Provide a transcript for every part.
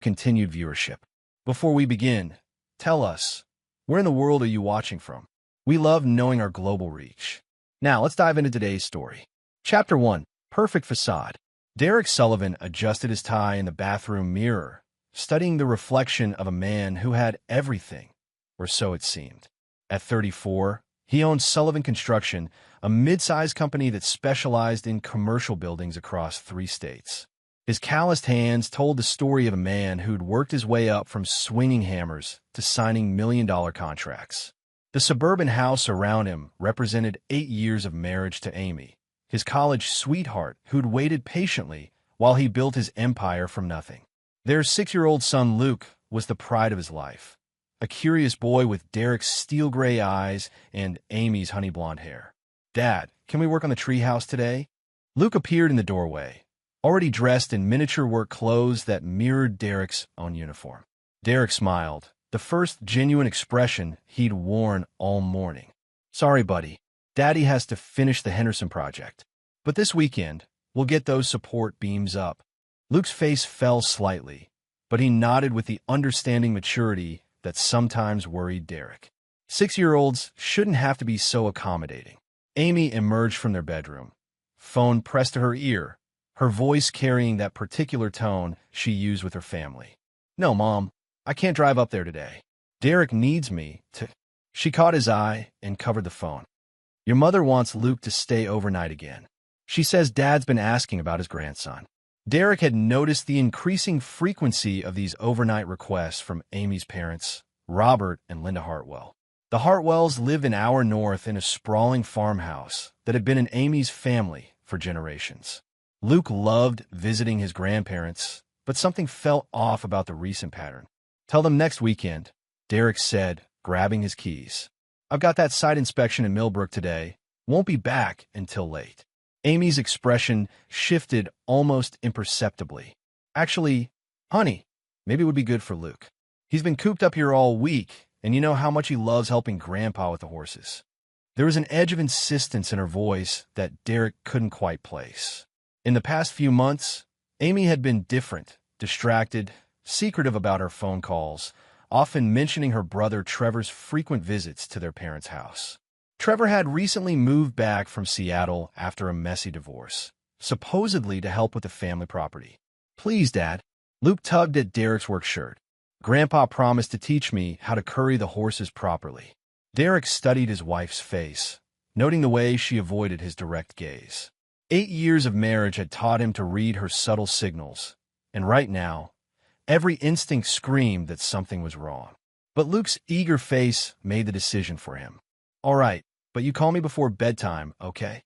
continued viewership. Before we begin, tell us, where in the world are you watching from? We love knowing our global reach. Now, let's dive into today's story. Chapter 1. Perfect Facade. Derek Sullivan adjusted his tie in the bathroom mirror, studying the reflection of a man who had everything, or so it seemed. At 34, he owned Sullivan Construction, a mid-sized company that specialized in commercial buildings across 3 states. His calloused hands told the story of a man who'd worked his way up from swinging hammers to signing million-dollar contracts. The suburban house around him represented 8 years of marriage to Amy, his college sweetheart who'd waited patiently while he built his empire from nothing. Their 6-year-old son Luke was the pride of his life, a curious boy with Derek's steel-gray eyes and Amy's honey blonde hair. "Dad, can we work on the treehouse today?" Luke appeared in the doorway, already dressed in miniature work clothes that mirrored Derek's own uniform. Derek smiled, the first genuine expression he'd worn all morning. "Sorry, buddy. Daddy has to finish the Henderson project. But this weekend, we'll get those support beams up." Luke's face fell slightly, but he nodded with the understanding maturity that sometimes worried Derek. 6-year-olds shouldn't have to be so accommodating. Amy emerged from their bedroom, phone pressed to her ear, her voice carrying that particular tone she used with her family. "No, Mom, I can't drive up there today. Derek needs me to—" She caught his eye and covered the phone. "Your mother wants Luke to stay overnight again. She says Dad's been asking about his grandson." Derek had noticed the increasing frequency of these overnight requests from Amy's parents, Robert and Linda Hartwell. The Hartwells lived an hour north in a sprawling farmhouse that had been in Amy's family for generations. Luke loved visiting his grandparents, but something felt off about the recent pattern. "Tell them next weekend," Derek said, grabbing his keys. "I've got that site inspection in Millbrook today. Won't be back until late." Amy's expression shifted almost imperceptibly. "Actually, honey, maybe it would be good for Luke. He's been cooped up here all week, and you know how much he loves helping Grandpa with the horses." There was an edge of insistence in her voice that Derek couldn't quite place. In the past few months, Amy had been different, distracted, secretive about her phone calls, often mentioning her brother Trevor's frequent visits to their parents' house. Trevor had recently moved back from Seattle after a messy divorce, supposedly to help with the family property. "Please, Dad." Luke tugged at Derek's work shirt. "Grandpa promised to teach me how to curry the horses properly." Derek studied his wife's face, noting the way she avoided his direct gaze. 8 years of marriage had taught him to read her subtle signals, and right now, every instinct screamed that something was wrong. But Luke's eager face made the decision for him. "All right, but you call me before bedtime, okay?"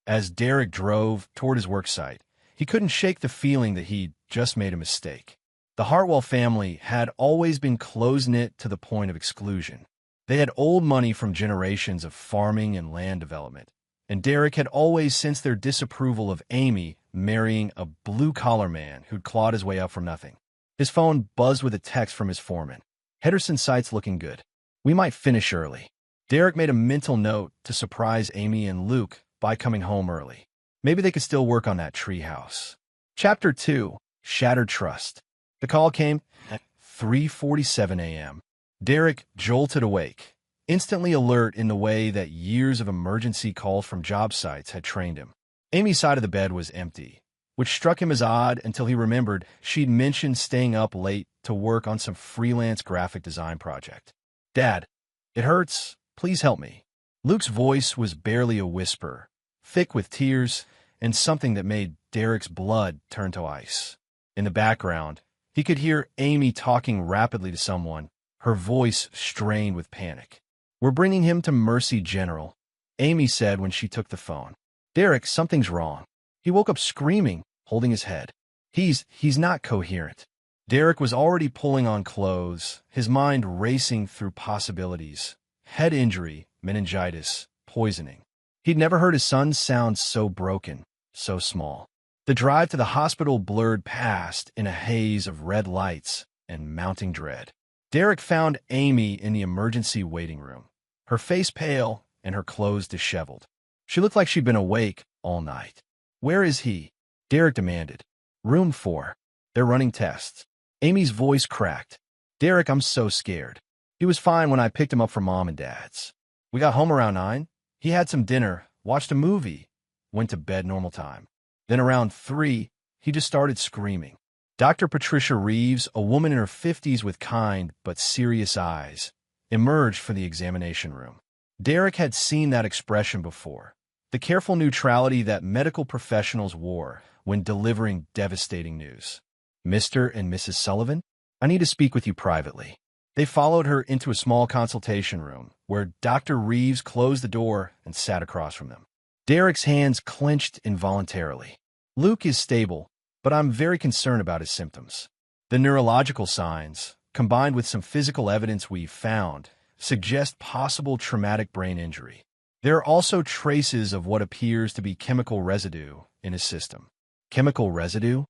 As Derek drove toward his work site, he couldn't shake the feeling that he'd just made a mistake. The Hartwell family had always been close-knit to the point of exclusion. They had old money from generations of farming and land development, and Derek had always sensed their disapproval of Amy marrying a blue-collar man who'd clawed his way up from nothing. His phone buzzed with a text from his foreman. "Henderson site's looking good. We might finish early." Derek made a mental note to surprise Amy and Luke by coming home early. Maybe they could still work on that treehouse. Chapter 2. Shattered Trust. The call came at 3:47 a.m. Derek jolted awake, instantly alert in the way that years of emergency calls from job sites had trained him. Amy's side of the bed was empty, which struck him as odd until he remembered she'd mentioned staying up late to work on some freelance graphic design project. "Dad, it hurts. Please help me." Luke's voice was barely a whisper, thick with tears and something that made Derek's blood turn to ice. In the background, he could hear Amy talking rapidly to someone, her voice strained with panic. "We're bringing him to Mercy General," Amy said when she took the phone. "Derek, something's wrong." He woke up screaming, holding his head. He's not coherent." Derek was already pulling on clothes, his mind racing through possibilities. Head injury, meningitis, poisoning. He'd never heard his son sound so broken, so small. The drive to the hospital blurred past in a haze of red lights and mounting dread. Derek found Amy in the emergency waiting room, her face pale and her clothes disheveled. She looked like she'd been awake all night. "Where is he?" Derek demanded. "Room 4. They're running tests." Amy's voice cracked. Derek, I'm so scared. He was fine when I picked him up from Mom and Dad's. We got home around 9. He had some dinner, watched a movie, went to bed normal time. Then around 3, he just started screaming. Dr. Patricia Reeves, a woman in her 50s with kind but serious eyes, emerged from the examination room. Derek had seen that expression before, the careful neutrality that medical professionals wore when delivering devastating news. Mr. and Mrs. Sullivan, I need to speak with you privately. They followed her into a small consultation room, where Dr. Reeves closed the door and sat across from them. Derek's hands clenched involuntarily. Luke is stable, but I'm very concerned about his symptoms. The neurological signs, combined with some physical evidence we've found, suggest possible traumatic brain injury. There are also traces of what appears to be chemical residue in his system. Chemical residue?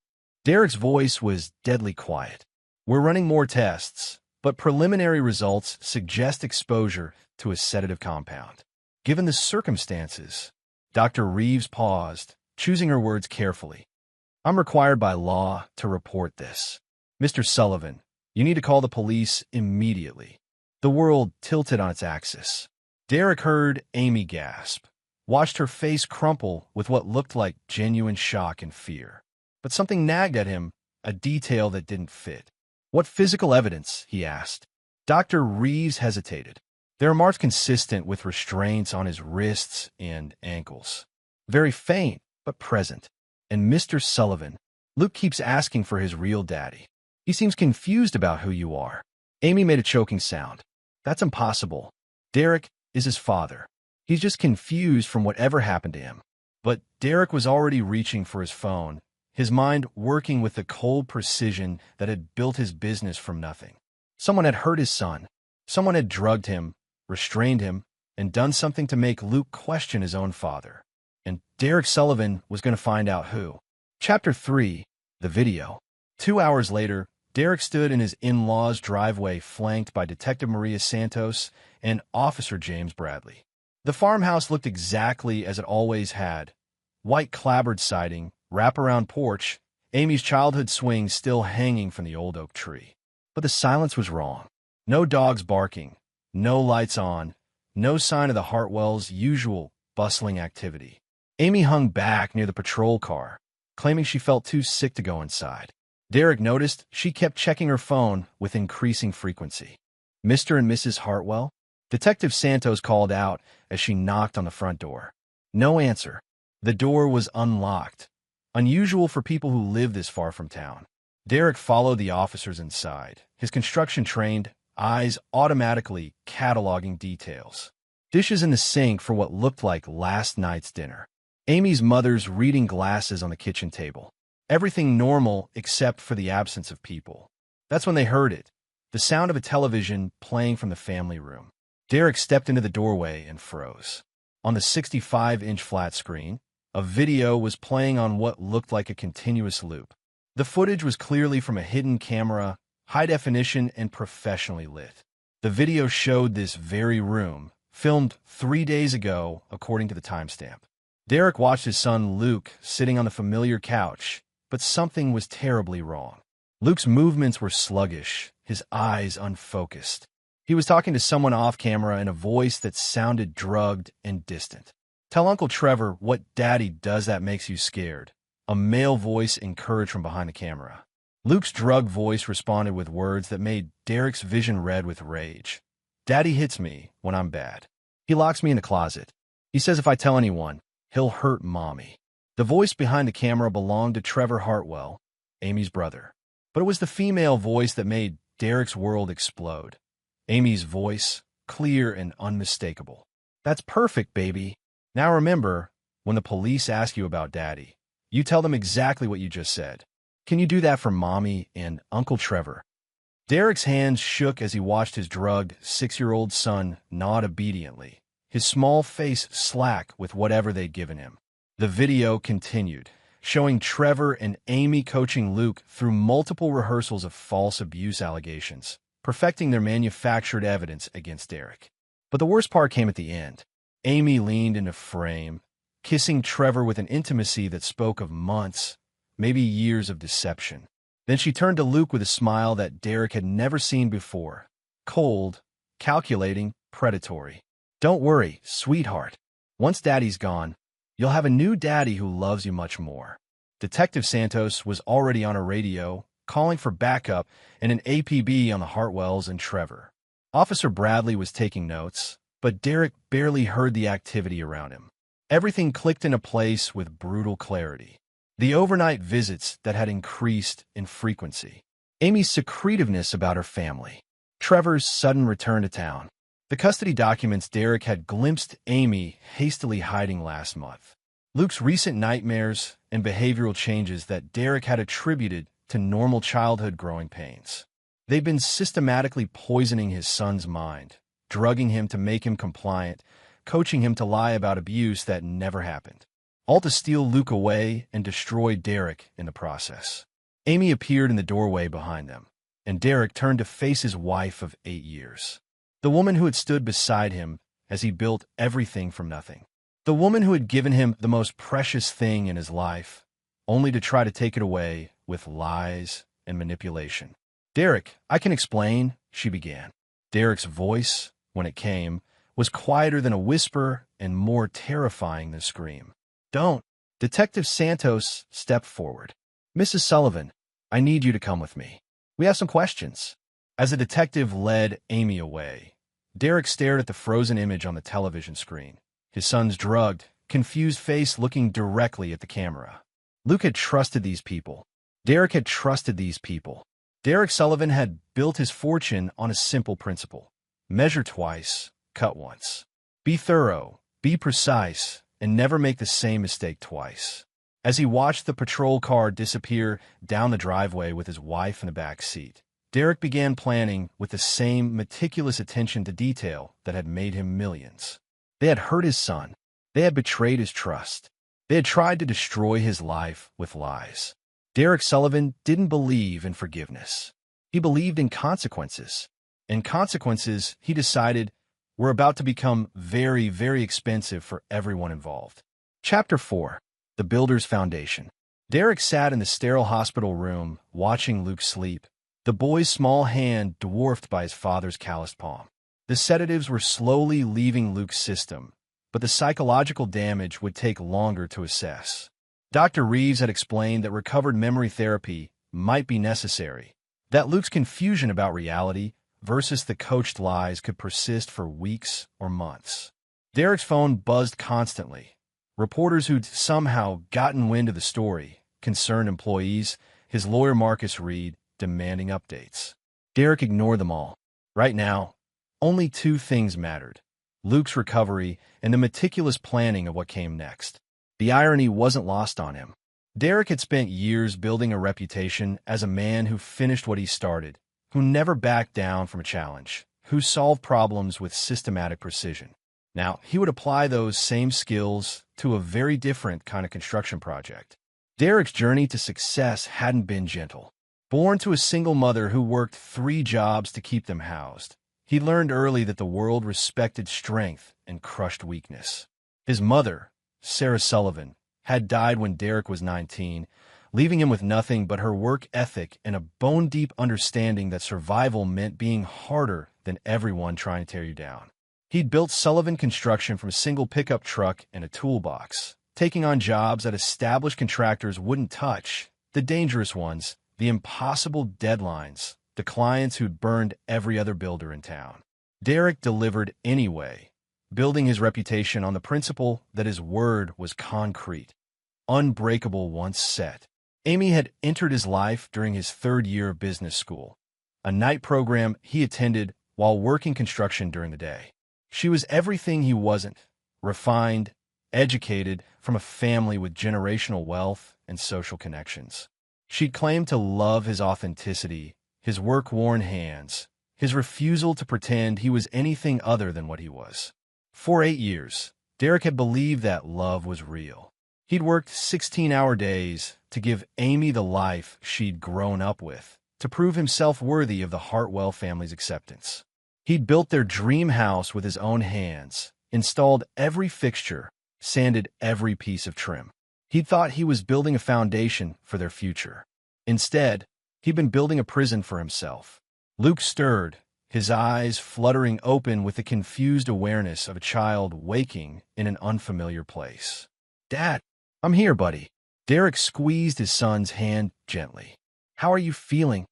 Derek's voice was deadly quiet. We're running more tests, but preliminary results suggest exposure to a sedative compound. Given the circumstances, Dr. Reeves paused, choosing her words carefully. I'm required by law to report this. Mr. Sullivan, you need to call the police immediately. The world tilted on its axis. Derek heard Amy gasp, watched her face crumple with what looked like genuine shock and fear. But something nagged at him, a detail that didn't fit. What physical evidence? He asked. Dr. Reeves hesitated. There are marks consistent with restraints on his wrists and ankles. Very faint, but present. And Mr. Sullivan, Luke keeps asking for his real daddy. He seems confused about who you are. Amy made a choking sound. That's impossible. Derek is his father. He's just confused from whatever happened to him. But Derek was already reaching for his phone, his mind working with the cold precision that had built his business from nothing. Someone had hurt his son. Someone had drugged him, restrained him, and done something to make Luke question his own father. And Derek Sullivan was going to find out who. Chapter 3, The Video. 2 hours later, Derek stood in his in-law's driveway flanked by Detective Maria Santos and Officer James Bradley. The farmhouse looked exactly as it always had. White clapboard siding, wraparound porch, Amy's childhood swing still hanging from the old oak tree. But the silence was wrong. No dogs barking, no lights on, no sign of the Hartwells' usual bustling activity. Amy hung back near the patrol car, claiming she felt too sick to go inside. Derek noticed she kept checking her phone with increasing frequency. Mr. and Mrs. Hartwell? Detective Santos called out as she knocked on the front door. No answer. The door was unlocked, unusual for people who live this far from town. Derek followed the officers inside, his construction-trained eyes automatically cataloging details. Dishes in the sink for what looked like last night's dinner. Amy's mother's reading glasses on the kitchen table. Everything normal except for the absence of people. That's when they heard it, the sound of a television playing from the family room. Derek stepped into the doorway and froze. On the 65-inch flat screen, a video was playing on what looked like a continuous loop. The footage was clearly from a hidden camera, high definition and professionally lit. The video showed this very room, filmed 3 days ago, according to the timestamp. Derek watched his son Luke sitting on the familiar couch, but something was terribly wrong. Luke's movements were sluggish, his eyes unfocused. He was talking to someone off camera in a voice that sounded drugged and distant. Tell Uncle Trevor what Daddy does that makes you scared. A male voice encouraged from behind the camera. Luke's drugged voice responded with words that made Derek's vision red with rage. Daddy hits me when I'm bad. He locks me in the closet. He says if I tell anyone, he'll hurt Mommy. The voice behind the camera belonged to Trevor Hartwell, Amy's brother. But it was the female voice that made Derek's world explode. Amy's voice, clear and unmistakable. That's perfect, baby. Now remember, when the police ask you about Daddy, you tell them exactly what you just said. Can you do that for Mommy and Uncle Trevor? Derek's hands shook as he watched his drugged 6-year-old son nod obediently, his small face slack with whatever they'd given him. The video continued, showing Trevor and Amy coaching Luke through multiple rehearsals of false abuse allegations, perfecting their manufactured evidence against Derek. But the worst part came at the end. Amy leaned into frame, kissing Trevor with an intimacy that spoke of months, maybe years of deception. Then she turned to Luke with a smile that Derek had never seen before. Cold, calculating, predatory. "Don't worry, sweetheart. Once Daddy's gone, you'll have a new daddy who loves you much more." Detective Santos was already on a radio, calling for backup and an APB on the Hartwells and Trevor. Officer Bradley was taking notes, but Derek barely heard the activity around him. Everything clicked into place with brutal clarity. The overnight visits that had increased in frequency. Amy's secretiveness about her family. Trevor's sudden return to town. The custody documents Derek had glimpsed Amy hastily hiding last month. Luke's recent nightmares and behavioral changes that Derek had attributed to normal childhood growing pains. They've been systematically poisoning his son's mind, drugging him to make him compliant, coaching him to lie about abuse that never happened. All to steal Luke away and destroy Derek in the process. Amy appeared in the doorway behind them, and Derek turned to face his wife of 8 years. The woman who had stood beside him as he built everything from nothing. The woman who had given him the most precious thing in his life, only to try to take it away with lies and manipulation. "Derek, I can explain," she began. Derek's voice, when it came, was quieter than a whisper and more terrifying than a scream. "Don't." Detective Santos stepped forward. "Mrs. Sullivan, I need you to come with me. We have some questions." As the detective led Amy away, Derek stared at the frozen image on the television screen, his son's drugged, confused face looking directly at the camera. Luke had trusted these people. Derek had trusted these people. Derek Sullivan had built his fortune on a simple principle. Measure twice, cut once. Be thorough, be precise, and never make the same mistake twice. As he watched the patrol car disappear down the driveway with his wife in the back seat, Derek began planning with the same meticulous attention to detail that had made him millions. They had hurt his son. They had betrayed his trust. They had tried to destroy his life with lies. Derek Sullivan didn't believe in forgiveness. He believed in consequences. And consequences, he decided, were about to become very, very expensive for everyone involved. Chapter 4. The Builder's Foundation. Derek sat in the sterile hospital room, watching Luke sleep, the boy's small hand dwarfed by his father's calloused palm. The sedatives were slowly leaving Luke's system, but the psychological damage would take longer to assess. Dr. Reeves had explained that recovered memory therapy might be necessary, that Luke's confusion about reality versus the coached lies could persist for weeks or months. Derek's phone buzzed constantly. Reporters who'd somehow gotten wind of the story, concerned employees, his lawyer Marcus Reed, demanding updates. Derek ignored them all. Right now, only two things mattered: Luke's recovery and the meticulous planning of what came next. The irony wasn't lost on him. Derek had spent years building a reputation as a man who finished what he started, who never backed down from a challenge, who solved problems with systematic precision. Now, he would apply those same skills to a very different kind of construction project. Derek's journey to success hadn't been gentle. Born to a single mother who worked 3 jobs to keep them housed, he learned early that the world respected strength and crushed weakness. His mother, Sarah Sullivan, had died when Derek was 19, leaving him with nothing but her work ethic and a bone-deep understanding that survival meant being harder than everyone trying to tear you down. He'd built Sullivan Construction from a single pickup truck and a toolbox, taking on jobs that established contractors wouldn't touch, the dangerous ones, the impossible deadlines, the clients who'd burned every other builder in town. Derek delivered anyway, building his reputation on the principle that his word was concrete, unbreakable once set. Amy had entered his life during his 3rd year of business school, a night program he attended while working construction during the day. She was everything he wasn't: refined, educated, from a family with generational wealth and social connections. She claimed to love his authenticity, his work-worn hands, his refusal to pretend he was anything other than what he was. For 8 years, Derek had believed that love was real. He'd worked 16-hour days to give Amy the life she'd grown up with, to prove himself worthy of the Hartwell family's acceptance. He'd built their dream house with his own hands, installed every fixture, sanded every piece of trim. He'd thought he was building a foundation for their future. Instead, He'd been building a prison for himself. Luke stirred, his eyes fluttering open with the confused awareness of a child waking in an unfamiliar place. "Dad, I'm here, buddy." Derek squeezed his son's hand gently. "How are you feeling?"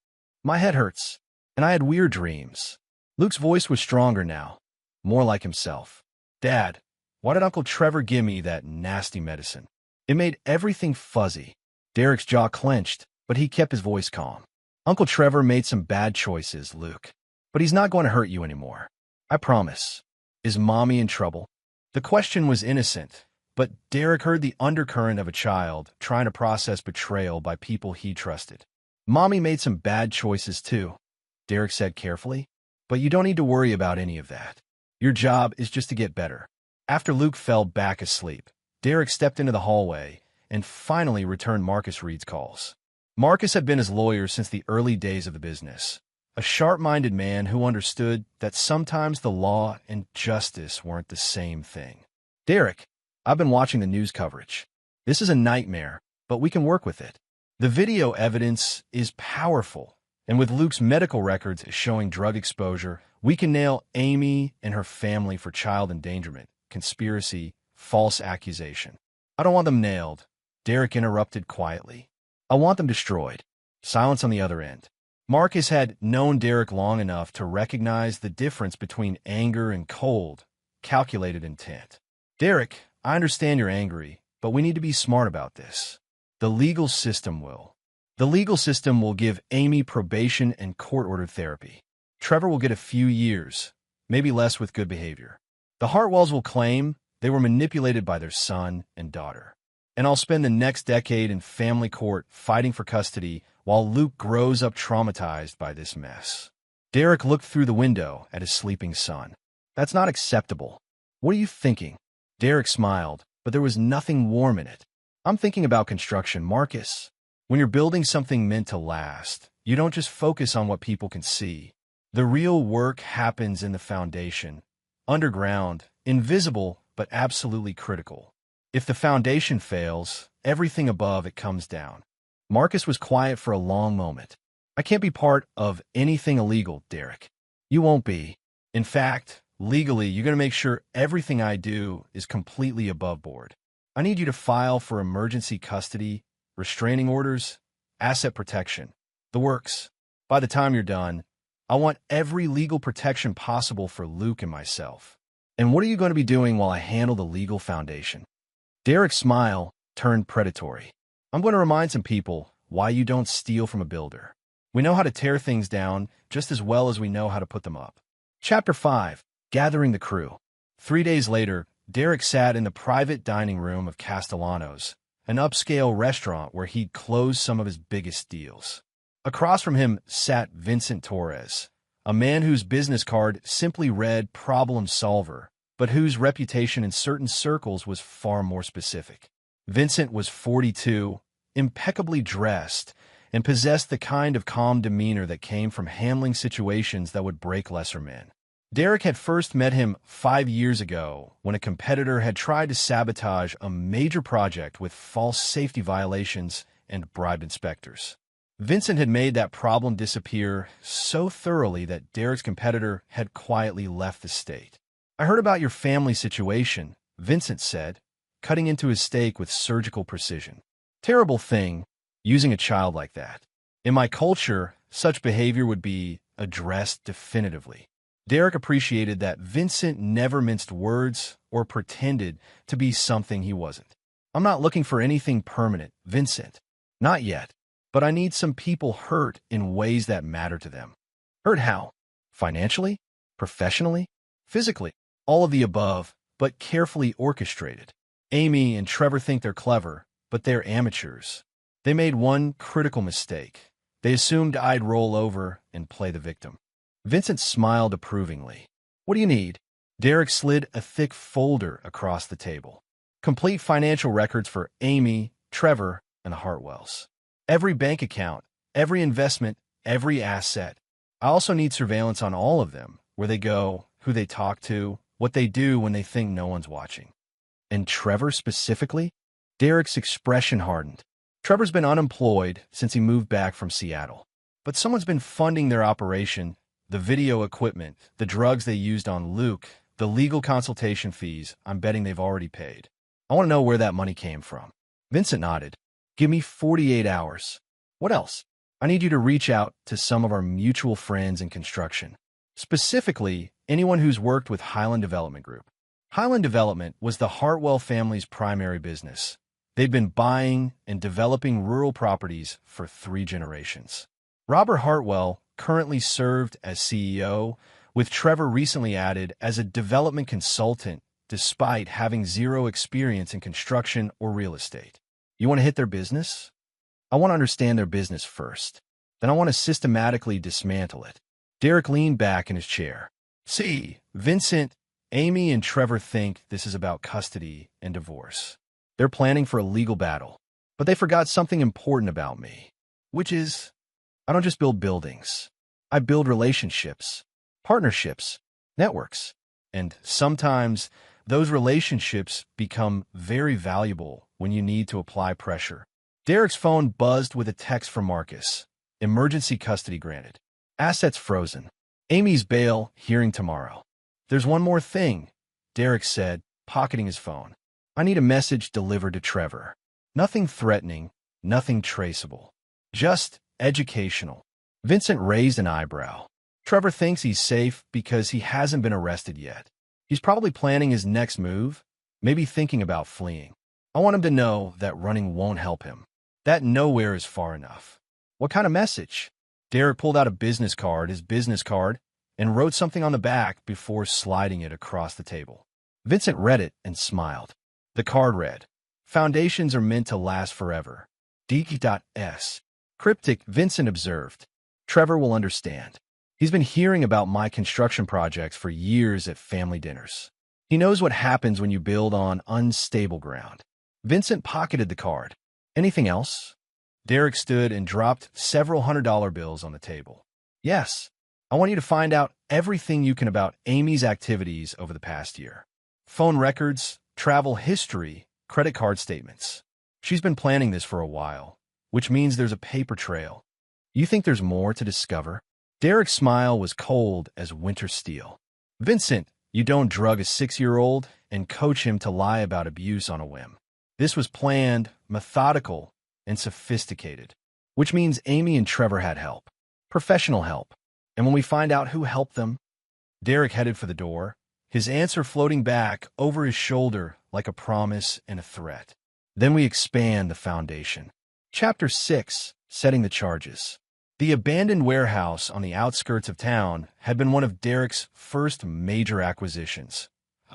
"My head hurts, and I had weird dreams." Luke's voice was stronger now, more like himself. "Dad, why did Uncle Trevor give me that nasty medicine? It made everything fuzzy." Derek's jaw clenched, but he kept his voice calm. "Uncle Trevor made some bad choices, Luke, but he's not going to hurt you anymore. I promise." "Is Mommy in trouble?" The question was innocent, but Derek heard the undercurrent of a child trying to process betrayal by people he trusted. "Mommy made some bad choices too," Derek said carefully, "but you don't need to worry about any of that. Your job is just to get better." After Luke fell back asleep, Derek stepped into the hallway and finally returned Marcus Reed's calls. Marcus had been his lawyer since the early days of the business, a sharp-minded man who understood that sometimes the law and justice weren't the same thing. "Derek, I've been watching the news coverage. This is a nightmare, but we can work with it. The video evidence is powerful, and with Luke's medical records showing drug exposure, we can nail Amy and her family for child endangerment, conspiracy, false accusation." "I don't want them nailed," Derek interrupted quietly. "I want them destroyed." Silence on the other end. Marcus had known Derek long enough to recognize the difference between anger and cold, calculated intent. "Derek, I understand you're angry, but we need to be smart about this. The legal system will. The legal system will give Amy probation and court-ordered therapy. Trevor will get a few years, maybe less with good behavior. The Hartwells will claim they were manipulated by their son and daughter. And I'll spend the next decade in family court fighting for custody while Luke grows up traumatized by this mess." Derek looked through the window at his sleeping son. "That's not acceptable. What are you thinking?" Derek smiled, but there was nothing warm in it. "I'm thinking about construction, Marcus. When you're building something meant to last, you don't just focus on what people can see. The real work happens in the foundation, underground, invisible, but absolutely critical. If the foundation fails, everything above it comes down." Marcus was quiet for a long moment. "I can't be part of anything illegal, Derek." "You won't be. In fact, legally, you're going to make sure everything I do is completely above board. I need you to file for emergency custody, restraining orders, asset protection, the works. By the time you're done, I want every legal protection possible for Luke and myself. And what are you going to be doing while I handle the legal foundation?" Derek's smile turned predatory. "I'm going to remind some people why you don't steal from a builder. We know how to tear things down just as well as we know how to put them up." Chapter 5. Gathering the Crew. 3 days later, Derek sat in the private dining room of Castellanos, an upscale restaurant where he'd closed some of his biggest deals. Across from him sat Vincent Torres, a man whose business card simply read problem solver, but whose reputation in certain circles was far more specific. Vincent was 42, impeccably dressed, and possessed the kind of calm demeanor that came from handling situations that would break lesser men. Derek had first met him 5 years ago when a competitor had tried to sabotage a major project with false safety violations and bribed inspectors. Vincent had made that problem disappear so thoroughly that Derek's competitor had quietly left the state. "I heard about your family situation," Vincent said, cutting into his steak with surgical precision. "Terrible thing, using a child like that. In my culture, such behavior would be addressed definitively." Derek appreciated that Vincent never minced words or pretended to be something he wasn't. "I'm not looking for anything permanent, Vincent. Not yet. But I need some people hurt in ways that matter to them." "Hurt how? Financially? Professionally? Physically?" "All of the above, but carefully orchestrated. Amy and Trevor think they're clever, but they're amateurs. They made one critical mistake. They assumed I'd roll over and play the victim." Vincent smiled approvingly. "What do you need?" Derek slid a thick folder across the table. "Complete financial records for Amy, Trevor, and the Hartwells. Every bank account, every investment, every asset. I also need surveillance on all of them, where they go, who they talk to, what they do when they think no one's watching." "And Trevor specifically?" Derek's expression hardened. "Trevor's been unemployed since he moved back from Seattle. But someone's been funding their operation, the video equipment, the drugs they used on Luke, the legal consultation fees. I'm betting they've already paid. I want to know where that money came from. Vincent nodded. Give me 48 hours. What else? I need you to reach out to some of our mutual friends in construction. Specifically, anyone who's worked with Highland Development Group. Highland Development was the Hartwell family's primary business. They'd been buying and developing rural properties for 3 generations. Robert Hartwell currently served as CEO, with Trevor recently added as a development consultant despite having 0 experience in construction or real estate. You want to hit their business? I want to understand their business first. Then I want to systematically dismantle it. Derek leaned back in his chair. See, Vincent, Amy and Trevor think this is about custody and divorce. They're planning for a legal battle. But they forgot something important about me, which is, I don't just build buildings. I build relationships, partnerships, networks. And sometimes those relationships become very valuable when you need to apply pressure. Derek's phone buzzed with a text from Marcus. Emergency custody granted. Assets frozen. Amy's bail hearing tomorrow. There's one more thing, Derek said, pocketing his phone. I need a message delivered to Trevor. Nothing threatening, nothing traceable. Just educational. Vincent raised an eyebrow. Trevor thinks he's safe because he hasn't been arrested yet. He's probably planning his next move, maybe thinking about fleeing. I want him to know that running won't help him. That nowhere is far enough. What kind of message? Derek pulled out his business card, and wrote something on the back before sliding it across the table. Vincent read it and smiled. The card read, Foundations are meant to last forever. Deke.s. Cryptic, Vincent observed. Trevor will understand. He's been hearing about my construction projects for years at family dinners. He knows what happens when you build on unstable ground. Vincent pocketed the card. Anything else? Derek stood and dropped several $100 bills on the table. Yes, I want you to find out everything you can about Amy's activities over the past year. Phone records, travel history, credit card statements. She's been planning this for a while, which means there's a paper trail. You think there's more to discover? Derek's smile was cold as winter steel. Vincent, you don't drug a 6-year-old and coach him to lie about abuse on a whim. This was planned, methodical, and sophisticated, which means Amy and Trevor had help, professional help. And when we find out who helped them, Derek headed for the door, his answer floating back over his shoulder like a promise and a threat. Then we expand the foundation. Chapter 6, Setting the Charges. The abandoned warehouse on the outskirts of town had been one of Derek's first major acquisitions,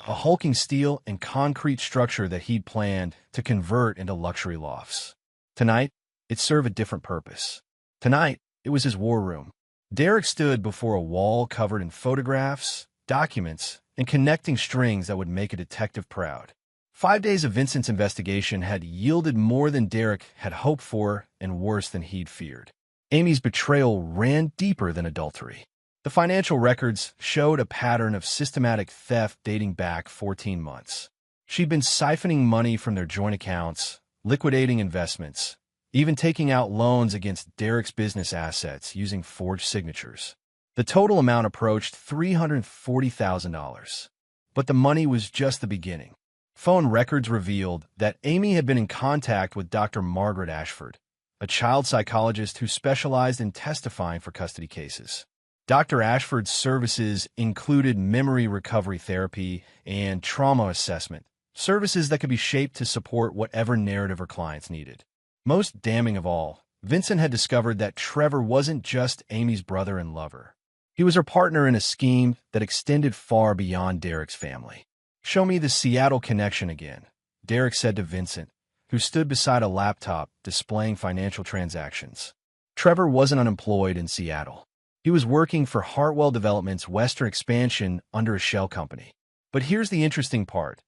a hulking steel and concrete structure that he'd planned to convert into luxury lofts. Tonight, it served a different purpose. Tonight, it was his war room. Derek stood before a wall covered in photographs, documents, and connecting strings that would make a detective proud. 5 days of Vincent's investigation had yielded more than Derek had hoped for and worse than he'd feared. Amy's betrayal ran deeper than adultery. The financial records showed a pattern of systematic theft dating back 14 months. She'd been siphoning money from their joint accounts, liquidating investments, even taking out loans against Derek's business assets using forged signatures. The total amount approached $340,000. But the money was just the beginning. Phone records revealed that Amy had been in contact with Dr. Margaret Ashford, a child psychologist who specialized in testifying for custody cases. Dr. Ashford's services included memory recovery therapy and trauma assessment, services that could be shaped to support whatever narrative her clients needed. Most damning of all, Vincent had discovered that Trevor wasn't just Amy's brother and lover. He was her partner in a scheme that extended far beyond Derek's family. Show me the Seattle connection again, Derek said to Vincent, who stood beside a laptop displaying financial transactions. Trevor wasn't unemployed in Seattle. He was working for Hartwell Development's Western expansion under a shell company. But here's the interesting part.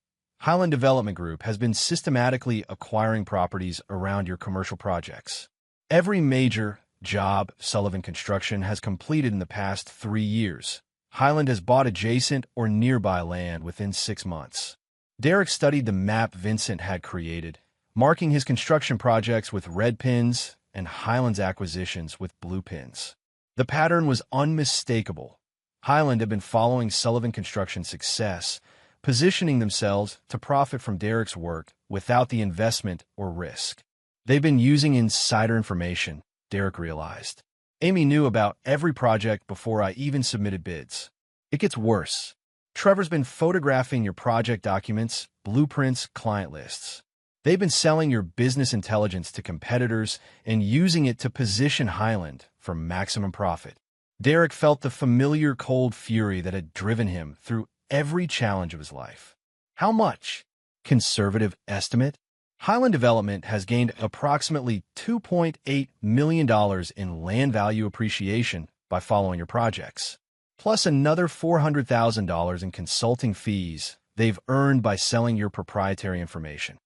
Highland Development Group has been systematically acquiring properties around your commercial projects. Every major job Sullivan Construction has completed in the past 3 years, Highland has bought adjacent or nearby land within 6 months. Derek studied the map Vincent had created, marking his construction projects with red pins and Highland's acquisitions with blue pins. The pattern was unmistakable. Highland had been following Sullivan Construction's success, positioning themselves to profit from Derek's work without the investment or risk. They've been using insider information, Derek realized. Amy knew about every project before I even submitted bids. It gets worse. Trevor's been photographing your project documents, blueprints, client lists. They've been selling your business intelligence to competitors and using it to position Highland for maximum profit. Derek felt the familiar cold fury that had driven him through every challenge of his life. How much? Conservative estimate? Highland Development has gained approximately $2.8 million in land value appreciation by following your projects, plus another $400,000 in consulting fees they've earned by selling your proprietary information.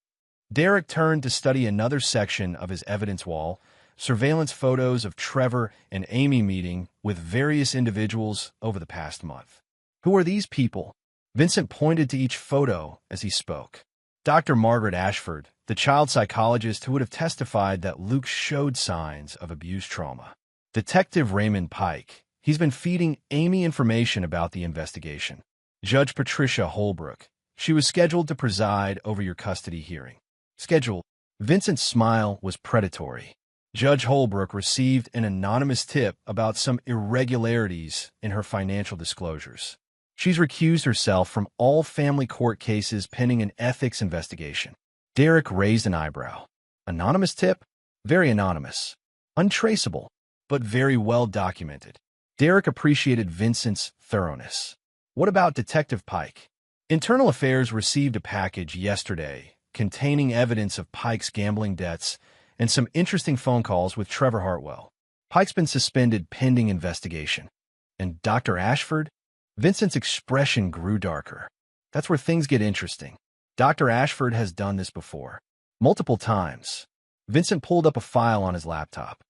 Derek turned to study another section of his evidence wall, surveillance photos of Trevor and Amy meeting with various individuals over the past month. Who are these people? Vincent pointed to each photo as he spoke. Dr. Margaret Ashford, the child psychologist who would have testified that Luke showed signs of abuse trauma. Detective Raymond Pike, he's been feeding Amy information about the investigation. Judge Patricia Holbrook, she was scheduled to preside over your custody hearing. Scheduled. Vincent's smile was predatory. Judge Holbrook received an anonymous tip about some irregularities in her financial disclosures. She's recused herself from all family court cases pending an ethics investigation. Derek raised an eyebrow. Anonymous tip? Very anonymous. Untraceable, but very well documented. Derek appreciated Vincent's thoroughness. What about Detective Pike? Internal Affairs received a package yesterday containing evidence of Pike's gambling debts and some interesting phone calls with Trevor Hartwell. Pike's been suspended pending investigation. And Dr. Ashford? Vincent's expression grew darker. That's where things get interesting. Dr. Ashford has done this before. Multiple times. Vincent pulled up a file on his laptop.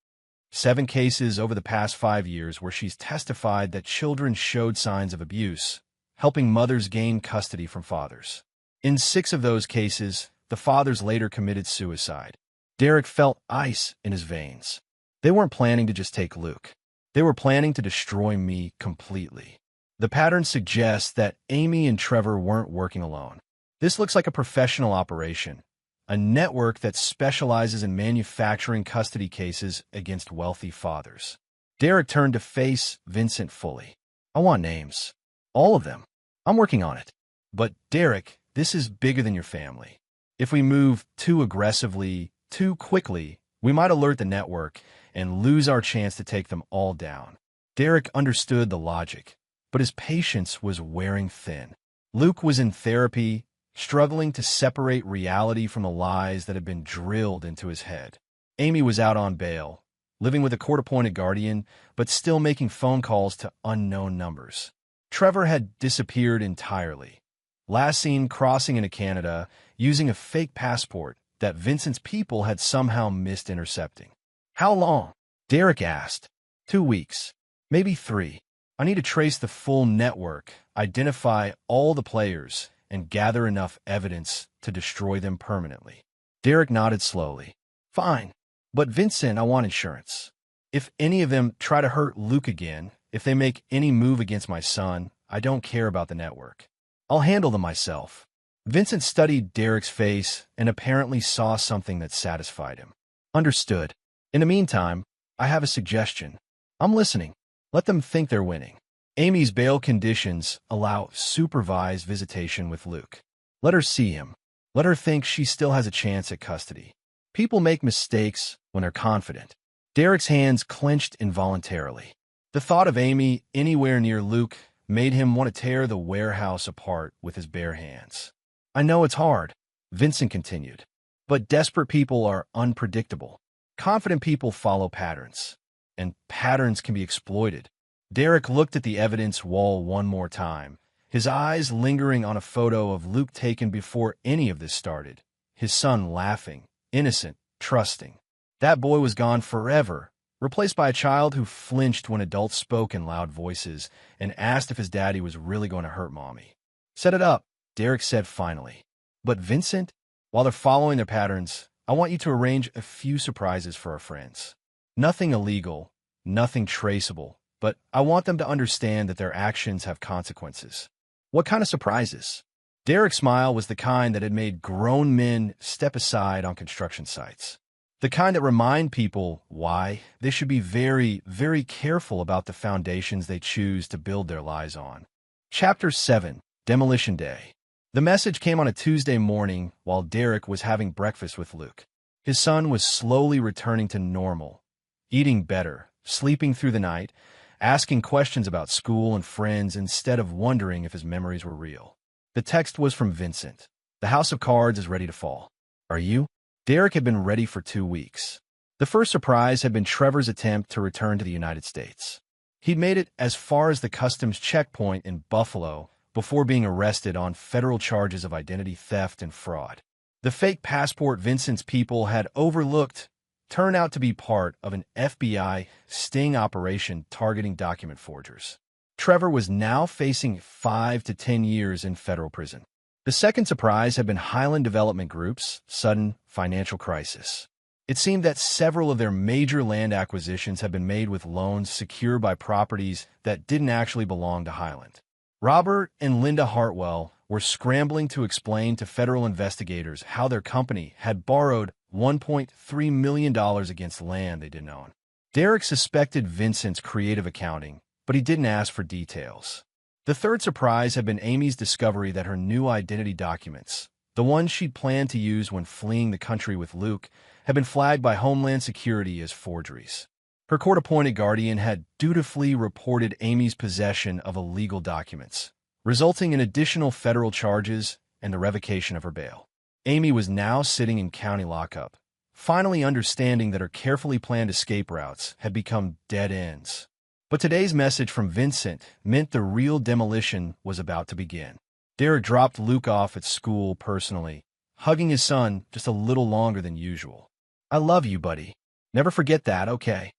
7 cases over the past 5 years where she's testified that children showed signs of abuse, helping mothers gain custody from fathers. In 6 of those cases, the fathers later committed suicide. Derek felt ice in his veins. They weren't planning to just take Luke. They were planning to destroy me completely. The pattern suggests that Amy and Trevor weren't working alone. This looks like a professional operation, a network that specializes in manufacturing custody cases against wealthy fathers. Derek turned to face Vincent fully. I want names. All of them. I'm working on it. But Derek, this is bigger than your family. If we move too aggressively, too quickly, we might alert the network and lose our chance to take them all down. Derek understood the logic, but his patience was wearing thin. Luke was in therapy, struggling to separate reality from the lies that had been drilled into his head. Amy was out on bail, living with a court-appointed guardian, but still making phone calls to unknown numbers. Trevor had disappeared entirely, last seen crossing into Canada using a fake passport that Vincent's people had somehow missed intercepting. How long? Derek asked. 2 weeks. Maybe 3. I need to trace the full network, identify all the players, and gather enough evidence to destroy them permanently. Derek nodded slowly. Fine. But Vincent, I want insurance. If any of them try to hurt Luke again, if they make any move against my son, I don't care about the network. I'll handle them myself. Vincent studied Derek's face and apparently saw something that satisfied him. Understood. In the meantime, I have a suggestion. I'm listening. Let them think they're winning. Amy's bail conditions allow supervised visitation with Luke. Let her see him. Let her think she still has a chance at custody. People make mistakes when they're confident. Derek's hands clenched involuntarily. The thought of Amy anywhere near Luke made him want to tear the warehouse apart with his bare hands. I know it's hard, Vincent continued, but desperate people are unpredictable. Confident people follow patterns, and patterns can be exploited. Derek looked at the evidence wall one more time, his eyes lingering on a photo of Luke taken before any of this started, his son laughing, innocent, trusting. That boy was gone forever, replaced by a child who flinched when adults spoke in loud voices and asked if his daddy was really going to hurt mommy. Set it up, Derek said finally. But Vincent, while they're following their patterns, I want you to arrange a few surprises for our friends. Nothing illegal, nothing traceable, but I want them to understand that their actions have consequences." "What kind of surprises?" Derek's smile was the kind that had made grown men step aside on construction sites. The kind that remind people why they should be very, very careful about the foundations they choose to build their lives on. Chapter 7, Demolition Day. The message came on a Tuesday morning while Derek was having breakfast with Luke. His son was slowly returning to normal, eating better, sleeping through the night, asking questions about school and friends instead of wondering if his memories were real. The text was from Vincent. "The house of cards is ready to fall. Are you?" Derek had been ready for 2 weeks. The first surprise had been Trevor's attempt to return to the United States. He'd made it as far as the customs checkpoint in Buffalo before being arrested on federal charges of identity theft and fraud. The fake passport Vincent's people had overlooked turned out to be part of an FBI sting operation targeting document forgers. Trevor was now facing 5 to 10 years in federal prison. The second surprise had been Highland Development Group's sudden financial crisis. It seemed that several of their major land acquisitions had been made with loans secured by properties that didn't actually belong to Highland. Robert and Linda Hartwell were scrambling to explain to federal investigators how their company had borrowed $1.3 million against land they didn't own. Derek suspected Vincent's creative accounting, but he didn't ask for details. The third surprise had been Amy's discovery that her new identity documents, the ones she'd planned to use when fleeing the country with Luke, had been flagged by Homeland Security as forgeries. Her court-appointed guardian had dutifully reported Amy's possession of illegal documents, resulting in additional federal charges and the revocation of her bail. Amy was now sitting in county lockup, finally understanding that her carefully planned escape routes had become dead ends. But today's message from Vincent meant the real demolition was about to begin. Derek dropped Luke off at school personally, hugging his son just a little longer than usual. "I love you, buddy. Never forget that, okay?"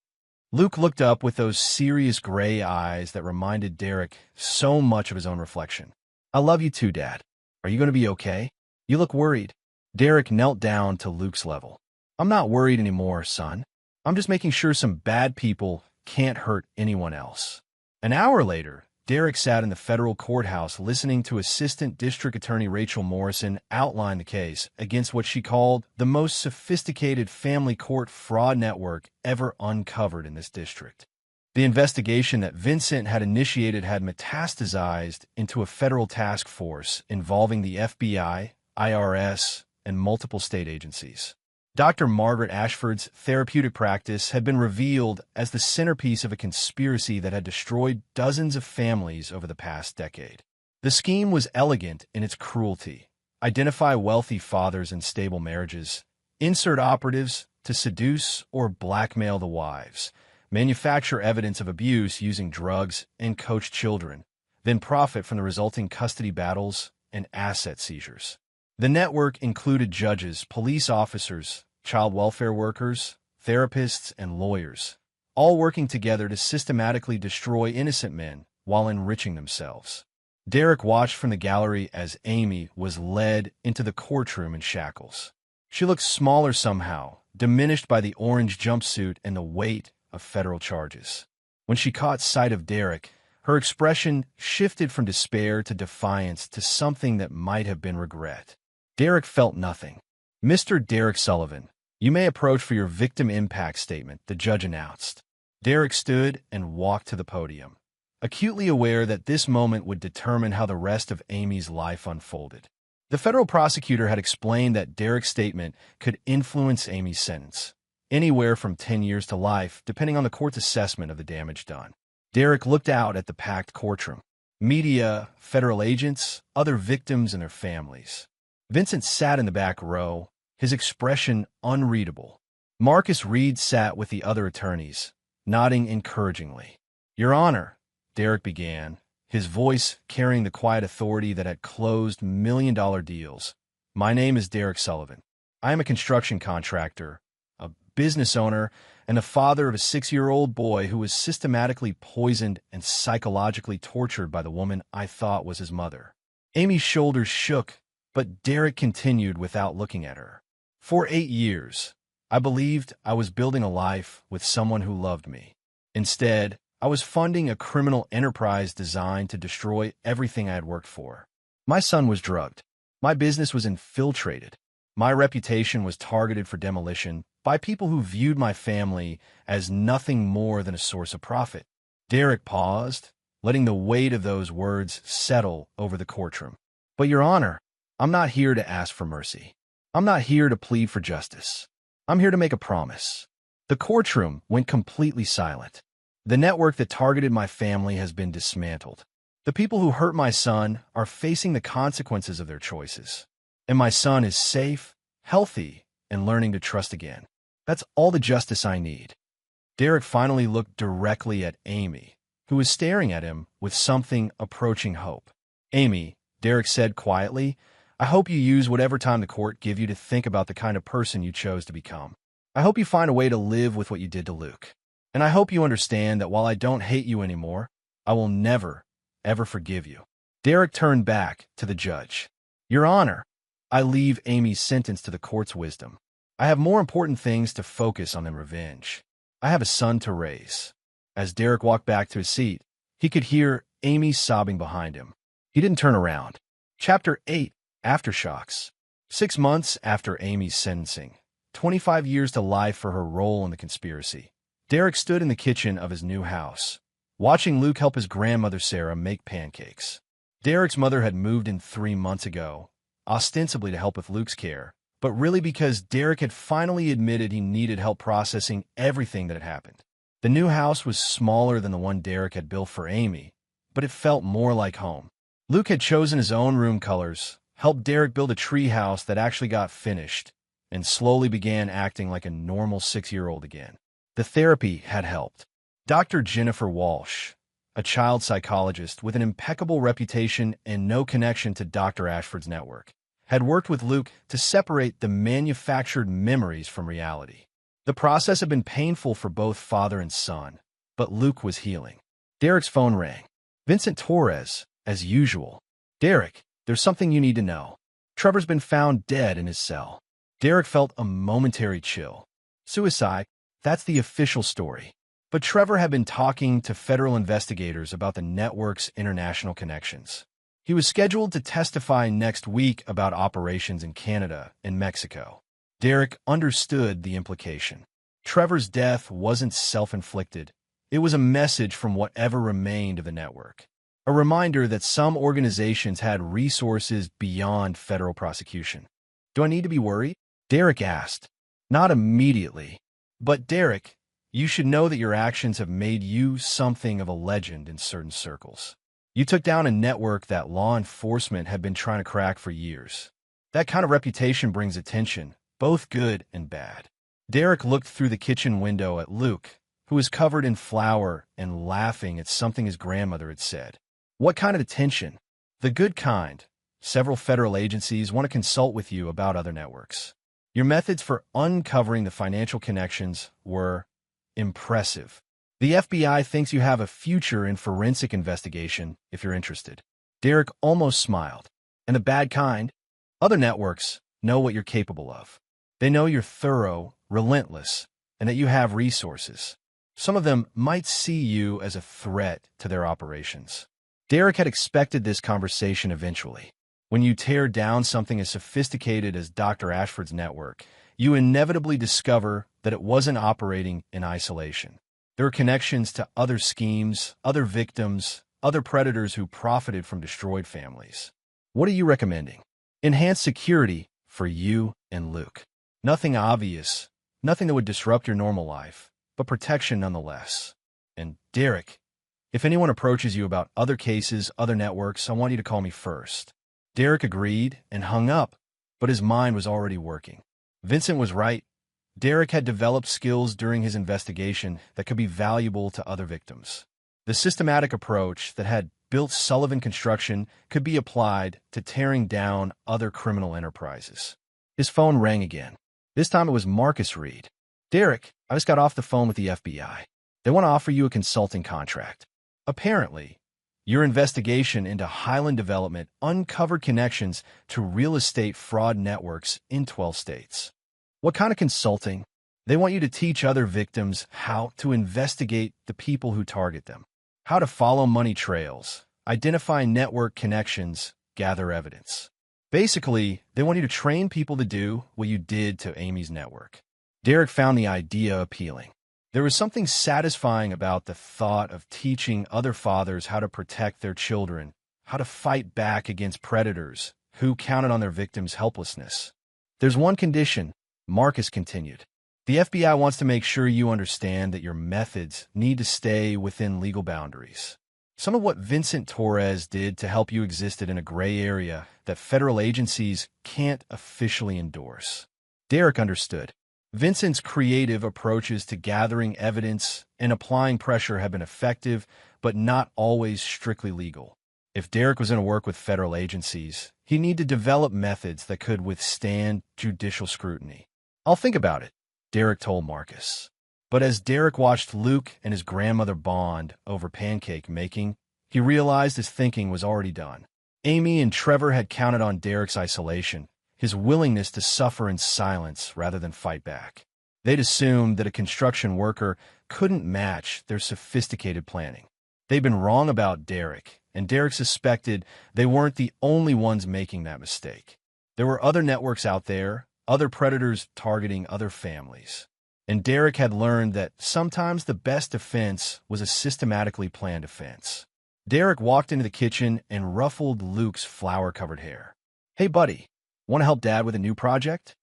Luke looked up with those serious gray eyes that reminded Derek so much of his own reflection. "I love you too, Dad. Are you going to be okay? You look worried." Derek knelt down to Luke's level. "I'm not worried anymore, son. I'm just making sure some bad people can't hurt anyone else." An hour later, Derek sat in the federal courthouse listening to Assistant District Attorney Rachel Morrison outline the case against what she called the most sophisticated family court fraud network ever uncovered in this district. The investigation that Vincent had initiated had metastasized into a federal task force involving the FBI, IRS, and multiple state agencies. Dr. Margaret Ashford's therapeutic practice had been revealed as the centerpiece of a conspiracy that had destroyed dozens of families over the past decade. The scheme was elegant in its cruelty. Identify wealthy fathers in stable marriages, insert operatives to seduce or blackmail the wives, manufacture evidence of abuse using drugs, and coach children, then profit from the resulting custody battles and asset seizures. The network included judges, police officers, child welfare workers, therapists, and lawyers, all working together to systematically destroy innocent men while enriching themselves. Derek watched from the gallery as Amy was led into the courtroom in shackles. She looked smaller somehow, diminished by the orange jumpsuit and the weight of federal charges. When she caught sight of Derek, her expression shifted from despair to defiance to something that might have been regret. Derek felt nothing. "Mr. Derek Sullivan, you may approach for your victim impact statement," the judge announced. Derek stood and walked to the podium, acutely aware that this moment would determine how the rest of Amy's life unfolded. The federal prosecutor had explained that Derek's statement could influence Amy's sentence, anywhere from 10 years to life, depending on the court's assessment of the damage done. Derek looked out at the packed courtroom. Media, federal agents, other victims and their families. Vincent sat in the back row, his expression unreadable. Marcus Reed sat with the other attorneys, nodding encouragingly. "Your Honor," Derek began, his voice carrying the quiet authority that had closed million-dollar deals. "My name is Derek Sullivan. I am a construction contractor, a business owner, and the father of a 6-year-old boy who was systematically poisoned and psychologically tortured by the woman I thought was his mother." Amy's shoulders shook, but Derek continued without looking at her. For 8 years, I believed I was building a life with someone who loved me. Instead, I was funding a criminal enterprise designed to destroy everything I had worked for. My son was drugged. My business was infiltrated. My reputation was targeted for demolition by people who viewed my family as nothing more than a source of profit. Derek paused, letting the weight of those words settle over the courtroom. But, Your Honor, I'm not here to ask for mercy. I'm not here to plead for justice. I'm here to make a promise. The courtroom went completely silent. The network that targeted my family has been dismantled. The people who hurt my son are facing the consequences of their choices. And my son is safe, healthy, and learning to trust again. That's all the justice I need. Derek finally looked directly at Amy, who was staring at him with something approaching hope. Amy, Derek said quietly, I hope you use whatever time the court give you to think about the kind of person you chose to become. I hope you find a way to live with what you did to Luke. And I hope you understand that while I don't hate you anymore, I will never, ever forgive you. Derek turned back to the judge. Your Honor, I leave Amy's sentence to the court's wisdom. I have more important things to focus on than revenge. I have a son to raise. As Derek walked back to his seat, he could hear Amy sobbing behind him. He didn't turn around. Chapter 8. Aftershocks. 6 months after Amy's sentencing, 25 years to life for her role in the conspiracy, Derek stood in the kitchen of his new house, watching Luke help his grandmother Sarah make pancakes. Derek's mother had moved in 3 months ago, ostensibly to help with Luke's care, but really because Derek had finally admitted he needed help processing everything that had happened. The new house was smaller than the one Derek had built for Amy, but it felt more like home. Luke had chosen his own room colors, helped Derek build a tree house that actually got finished, and slowly began acting like a normal 6-year-old again. The therapy had helped. Dr. Jennifer Walsh, a child psychologist with an impeccable reputation and no connection to Dr. Ashford's network, had worked with Luke to separate the manufactured memories from reality. The process had been painful for both father and son, but Luke was healing. Derek's phone rang. Vincent Torres, as usual. Derek, there's something you need to know. Trevor's been found dead in his cell. Derek felt a momentary chill. Suicide, that's the official story. But Trevor had been talking to federal investigators about the network's international connections. He was scheduled to testify next week about operations in Canada and Mexico. Derek understood the implication. Trevor's death wasn't self-inflicted. It was a message from whatever remained of the network. A reminder that some organizations had resources beyond federal prosecution. Do I need to be worried? Derek asked. Not immediately. But Derek, you should know that your actions have made you something of a legend in certain circles. You took down a network that law enforcement had been trying to crack for years. That kind of reputation brings attention, both good and bad. Derek looked through the kitchen window at Luke, who was covered in flour and laughing at something his grandmother had said. What kind of attention? The good kind. Several federal agencies want to consult with you about other networks. Your methods for uncovering the financial connections were impressive. The FBI thinks you have a future in forensic investigation if you're interested. Derek almost smiled. And the bad kind? Other networks know what you're capable of. They know you're thorough, relentless, and that you have resources. Some of them might see you as a threat to their operations. Derek had expected this conversation eventually. When you tear down something as sophisticated as Dr. Ashford's network, you inevitably discover that it wasn't operating in isolation. There are connections to other schemes, other victims, other predators who profited from destroyed families. What are you recommending? Enhanced security for you and Luke. Nothing obvious, nothing that would disrupt your normal life, but protection nonetheless. And Derek, if anyone approaches you about other cases, other networks, I want you to call me first. Derek agreed and hung up, but his mind was already working. Vincent was right. Derek had developed skills during his investigation that could be valuable to other victims. The systematic approach that had built Sullivan Construction could be applied to tearing down other criminal enterprises. His phone rang again. This time it was Marcus Reed. Derek, I just got off the phone with the FBI. They want to offer you a consulting contract. Apparently, your investigation into Highland Development uncovered connections to real estate fraud networks in 12 states. What kind of consulting? They want you to teach other victims how to investigate the people who target them, how to follow money trails, identify network connections, gather evidence. Basically, they want you to train people to do what you did to Amy's network. Derek found the idea appealing. There was something satisfying about the thought of teaching other fathers how to protect their children, how to fight back against predators who counted on their victims' helplessness. There's one condition, Marcus continued. The FBI wants to make sure you understand that your methods need to stay within legal boundaries. Some of what Vincent Torres did to help you existed in a gray area that federal agencies can't officially endorse. Derek understood. Vincent's creative approaches to gathering evidence and applying pressure have been effective, but not always strictly legal. If Derek was going to work with federal agencies, he'd need to develop methods that could withstand judicial scrutiny. I'll think about it, Derek told Marcus. But as Derek watched Luke and his grandmother bond over pancake making, he realized his thinking was already done. Amy and Trevor had counted on Derek's isolation, his willingness to suffer in silence rather than fight back. They'd assumed that a construction worker couldn't match their sophisticated planning. They'd been wrong about Derek, and Derek suspected they weren't the only ones making that mistake. There were other networks out there, other predators targeting other families. And Derek had learned that sometimes the best defense was a systematically planned offense. Derek walked into the kitchen and ruffled Luke's flour-covered hair. "Hey, buddy, want to help Dad with a new project?"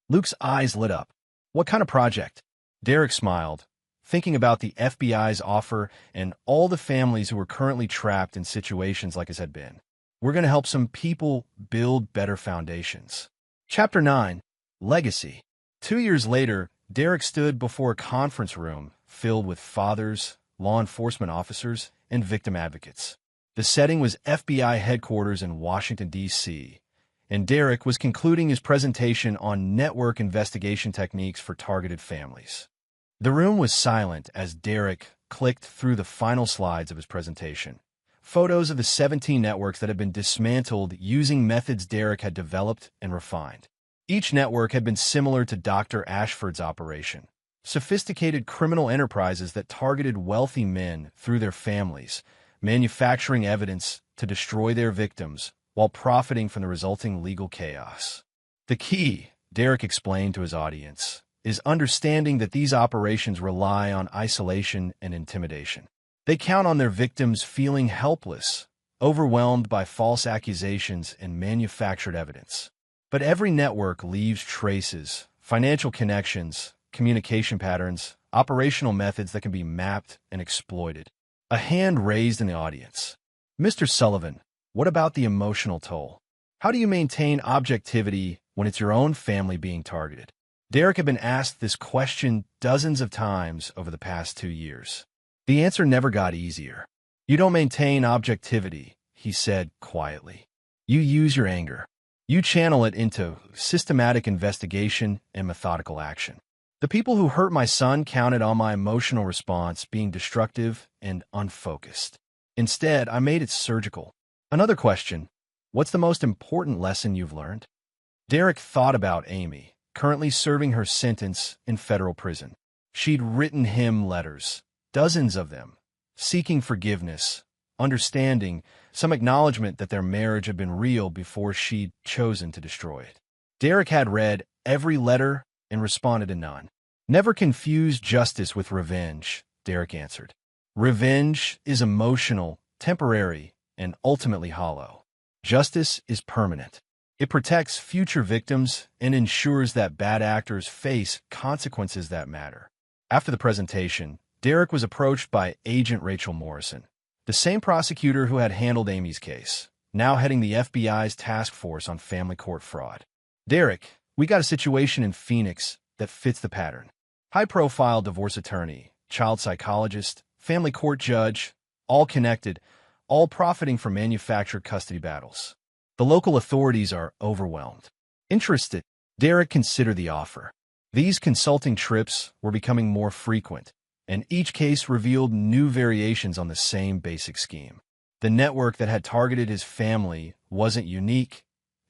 Luke's eyes lit up. "What kind of project?" Derek smiled, thinking about the FBI's offer and all the families who were currently trapped in situations like his had been. "We're going to help some people build better foundations." Chapter 9, Legacy. 2 years later, Derek stood before a conference room filled with fathers, law enforcement officers, and victim advocates. The setting was FBI headquarters in Washington, D.C., and Derek was concluding his presentation on network investigation techniques for targeted families. The room was silent as Derek clicked through the final slides of his presentation. Photos of the 17 networks that had been dismantled using methods Derek had developed and refined. Each network had been similar to Dr. Ashford's operation. Sophisticated criminal enterprises that targeted wealthy men through their families, manufacturing evidence to destroy their victims while profiting from the resulting legal chaos. The key, Derek explained to his audience, is understanding that these operations rely on isolation and intimidation. They count on their victims feeling helpless, overwhelmed by false accusations and manufactured evidence. But every network leaves traces, financial connections, communication patterns, operational methods that can be mapped and exploited. A hand raised in the audience. "Mr. Sullivan, what about the emotional toll? How do you maintain objectivity when it's your own family being targeted?" Derek had been asked this question dozens of times over the past 2 years. The answer never got easier. "You don't maintain objectivity," he said quietly. "You use your anger. You channel it into systematic investigation and methodical action. The people who hurt my son counted on my emotional response being destructive and unfocused. Instead, I made it surgical." Another question, what's the most important lesson you've learned? Derek thought about Amy, currently serving her sentence in federal prison. She'd written him letters, dozens of them, seeking forgiveness, understanding, some acknowledgement that their marriage had been real before she'd chosen to destroy it. Derek had read every letter and responded to none. "Never confuse justice with revenge," Derek answered. "Revenge is emotional, temporary, and ultimately hollow. Justice is permanent. It protects future victims and ensures that bad actors face consequences that matter." After the presentation, Derek was approached by Agent Rachel Morrison, the same prosecutor who had handled Amy's case, now heading the FBI's task force on family court fraud. "Derek, we got a situation in Phoenix that fits the pattern. High-profile divorce attorney, child psychologist, family court judge, all connected, all profiting from manufactured custody battles. The local authorities are overwhelmed." Interested, Derek considered the offer. These consulting trips were becoming more frequent, and each case revealed new variations on the same basic scheme. The network that had targeted his family wasn't unique.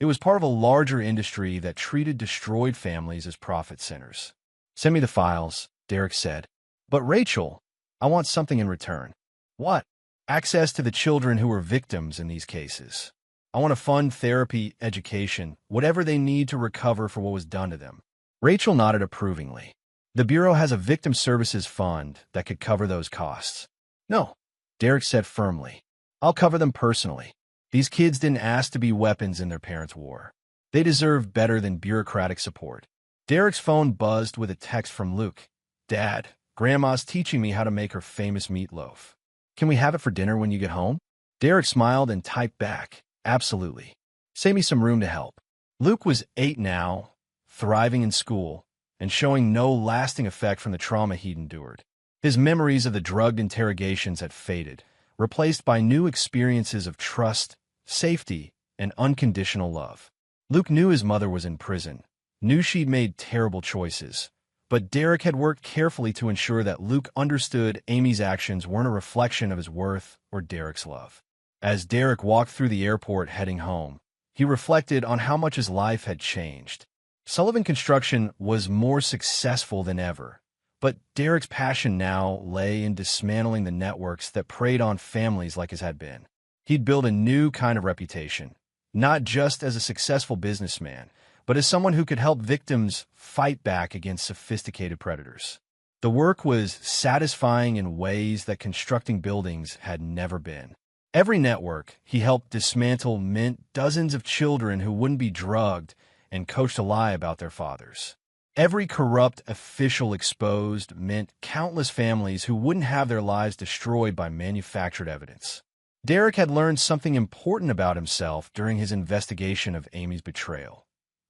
It was part of a larger industry that treated destroyed families as profit centers. "Send me the files," Derek said. "But Rachel, I want something in return." "What?" "Access to the children who were victims in these cases. I want to fund therapy, education, whatever they need to recover for what was done to them." Rachel nodded approvingly. "The Bureau has a victim services fund that could cover those costs." "No," Derek said firmly. "I'll cover them personally. These kids didn't ask to be weapons in their parents' war. They deserve better than bureaucratic support." Derek's phone buzzed with a text from Luke. "Dad, Grandma's teaching me how to make her famous meatloaf. Can we have it for dinner when you get home?" Derek smiled and typed back, "Absolutely. Save me some room to help." Luke was 8 now, thriving in school, and showing no lasting effect from the trauma he'd endured. His memories of the drugged interrogations had faded, replaced by new experiences of trust, safety, and unconditional love. Luke knew his mother was in prison, knew she'd made terrible choices, but Derek had worked carefully to ensure that Luke understood Amy's actions weren't a reflection of his worth or Derek's love. As Derek walked through the airport heading home, he reflected on how much his life had changed. Sullivan Construction was more successful than ever, but Derek's passion now lay in dismantling the networks that preyed on families like his had been. He'd built a new kind of reputation, not just as a successful businessman, but as someone who could help victims fight back against sophisticated predators. The work was satisfying in ways that constructing buildings had never been. Every network he helped dismantle meant dozens of children who wouldn't be drugged and coached to lie about their fathers. Every corrupt official exposed meant countless families who wouldn't have their lives destroyed by manufactured evidence. Derek had learned something important about himself during his investigation of Amy's betrayal.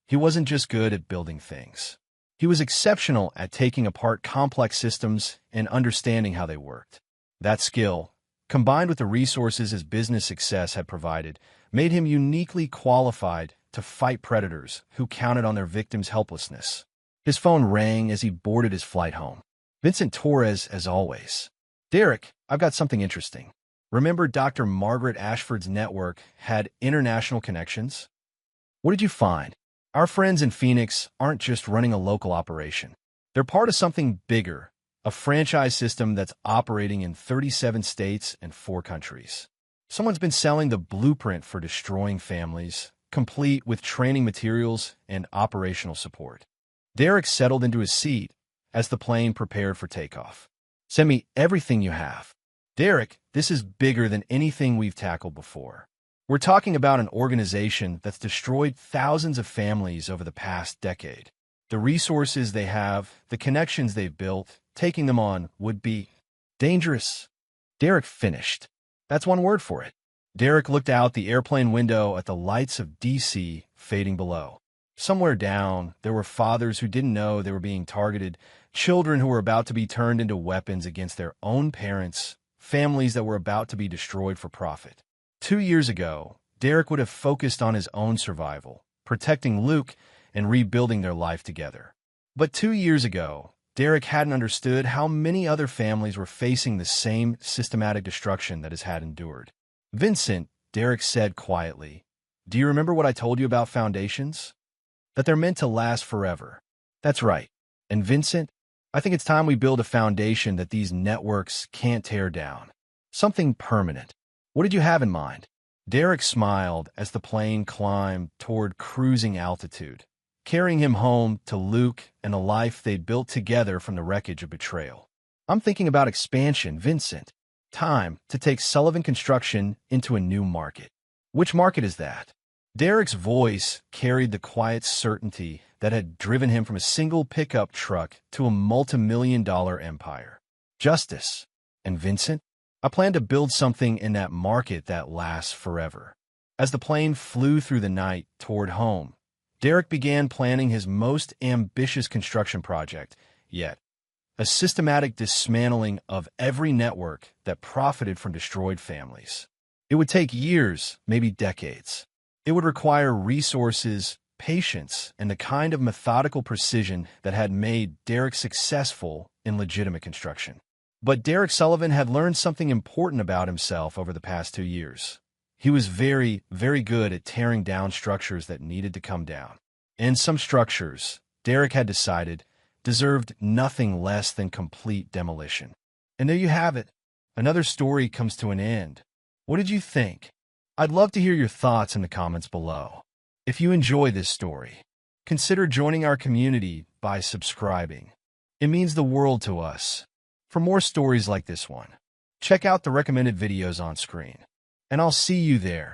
He wasn't just good at building things. He was exceptional at taking apart complex systems and understanding how they worked. That skill, combined with the resources his business success had provided, made him uniquely qualified to fight predators who counted on their victims' helplessness. His phone rang as he boarded his flight home. Vincent Torres, as always. "Derek, I've got something interesting. Remember Dr. Margaret Ashford's network had international connections? What did you find? Our friends in Phoenix aren't just running a local operation. They're part of something bigger, a franchise system that's operating in 37 states and 4 countries. Someone's been selling the blueprint for destroying families, complete with training materials and operational support." Derek settled into his seat as the plane prepared for takeoff. "Send me everything you have." "Derek, this is bigger than anything we've tackled before. We're talking about an organization that's destroyed thousands of families over the past decade. The resources they have, the connections they've built, taking them on would be dangerous." Derek finished. That's one word for it. Derek looked out the airplane window at the lights of D.C. fading below. Somewhere down, there were fathers who didn't know they were being targeted, children who were about to be turned into weapons against their own parents, families that were about to be destroyed for profit. 2 years ago, Derek would have focused on his own survival, protecting Luke and rebuilding their life together. But 2 years ago, Derek hadn't understood how many other families were facing the same systematic destruction that his had endured. "Vincent," Derek said quietly, "do you remember what I told you about foundations? That they're meant to last forever." "That's right. And Vincent, I think it's time we build a foundation that these networks can't tear down. Something permanent. What did you have in mind?" Derek smiled as the plane climbed toward cruising altitude, carrying him home to Luke and a life they'd built together from the wreckage of betrayal. "I'm thinking about expansion, Vincent. Time to take Sullivan Construction into a new market." "Which market is that?" Derek's voice carried the quiet certainty that had driven him from a single pickup truck to a multi-million-dollar empire. "Justice. And Vincent, I plan to build something in that market that lasts forever." As the plane flew through the night toward home, Derek began planning his most ambitious construction project yet, a systematic dismantling of every network that profited from destroyed families. It would take years, maybe decades. It would require resources, patience, and the kind of methodical precision that had made Derek successful in legitimate construction. But Derek Sullivan had learned something important about himself over the past 2 years. He was very, very good at tearing down structures that needed to come down. And some structures, Derek had decided, deserved nothing less than complete demolition. And there you have it. Another story comes to an end. What did you think? I'd love to hear your thoughts in the comments below. If you enjoy this story, consider joining our community by subscribing. It means the world to us. For more stories like this one, check out the recommended videos on screen. And I'll see you there.